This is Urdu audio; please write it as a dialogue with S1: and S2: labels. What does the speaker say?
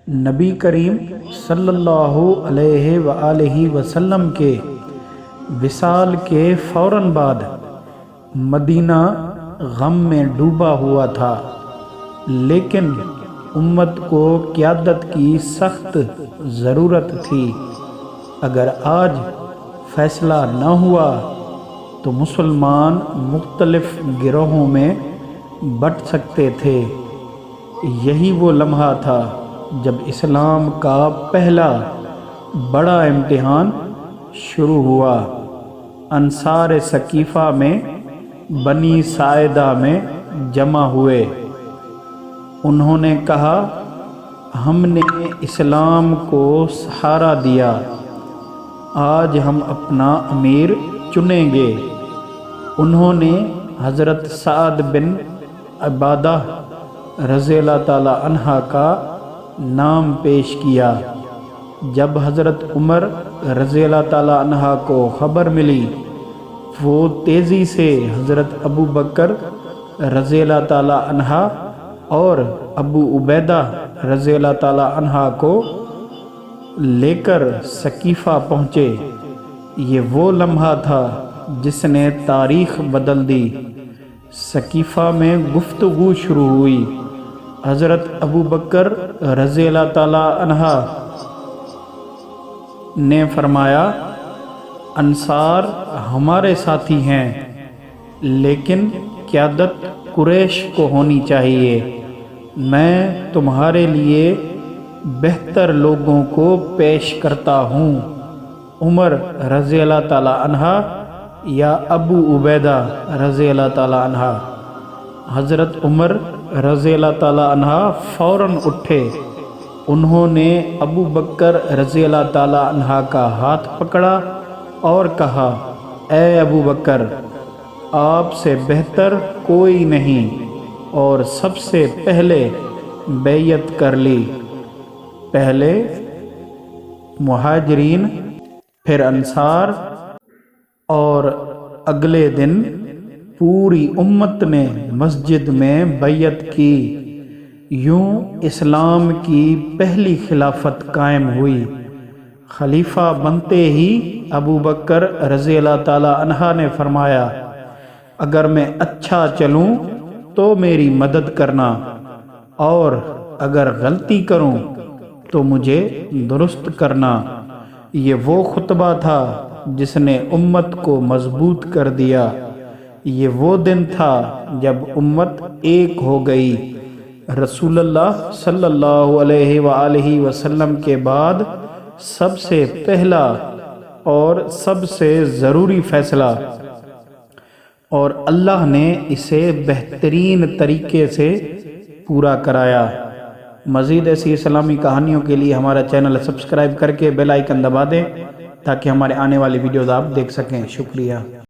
S1: نبی کریم صلی اللہ علیہ وآلہ وسلم کے وصال کے فوراً بعد مدینہ غم میں ڈوبا ہوا تھا، لیکن امت کو قیادت کی سخت ضرورت تھی۔ اگر آج فیصلہ نہ ہوا تو مسلمان مختلف گروہوں میں بٹ سکتے تھے۔ یہی وہ لمحہ تھا جب اسلام کا پہلا بڑا امتحان شروع ہوا۔ انصار ثقیفہ میں بنی ساعدہ میں جمع ہوئے۔ انہوں نے کہا، ہم نے اسلام کو سہارا دیا، آج ہم اپنا امیر چنیں گے۔ انہوں نے حضرت سعد بن عبادہ رضی اللہ تعالی عنہ کا نام پیش کیا۔ جب حضرت عمر رضی اللہ تعالی عنہ کو خبر ملی، وہ تیزی سے حضرت ابو بکر رضی اللہ تعالی عنہ اور ابو عبیدہ رضی اللہ تعالی عنہ کو لے کر ثقیفہ پہنچے۔ یہ وہ لمحہ تھا جس نے تاریخ بدل دی۔ ثقیفہ میں گفتگو شروع ہوئی۔ حضرت ابو بکر رضی اللہ تعالی عنہ نے فرمایا، انصار ہمارے ساتھی ہیں، لیکن قیادت قریش کو ہونی چاہیے۔ میں تمہارے لیے بہتر لوگوں کو پیش کرتا ہوں، عمر رضی اللہ تعالی عنہ یا ابو عبیدہ رضی اللہ تعالی عنہ۔ حضرت عمر رضی اللہ تعالی عنہ فوراً اٹھے۔ انہوں نے ابو بکر رضی اللہ تعالی عنہ کا ہاتھ پکڑا اور کہا، اے ابو بکر، آپ سے بہتر کوئی نہیں، اور سب سے پہلے بیعت کر لی۔ پہلے مہاجرین، پھر انصار، اور اگلے دن پوری امت نے مسجد میں بیعت کی۔ یوں اسلام کی پہلی خلافت قائم ہوئی۔ خلیفہ بنتے ہی ابو بکر رضی اللہ تعالی عنہ نے فرمایا، اگر میں اچھا چلوں تو میری مدد کرنا، اور اگر غلطی کروں تو مجھے درست کرنا۔ یہ وہ خطبہ تھا جس نے امت کو مضبوط کر دیا۔ یہ وہ دن تھا جب امت ایک ہو گئی۔ رسول اللہ صلی اللہ علیہ وآلہ وسلم کے بعد سب سے پہلا اور سب سے ضروری فیصلہ، اور اللہ نے اسے بہترین طریقے سے پورا کرایا۔ مزید ایسی اسلامی کہانیوں کے لیے ہمارا چینل سبسکرائب کر کے بیل آئیکن دبا دیں تاکہ ہمارے آنے والی ویڈیوز آپ دیکھ سکیں۔ شکریہ۔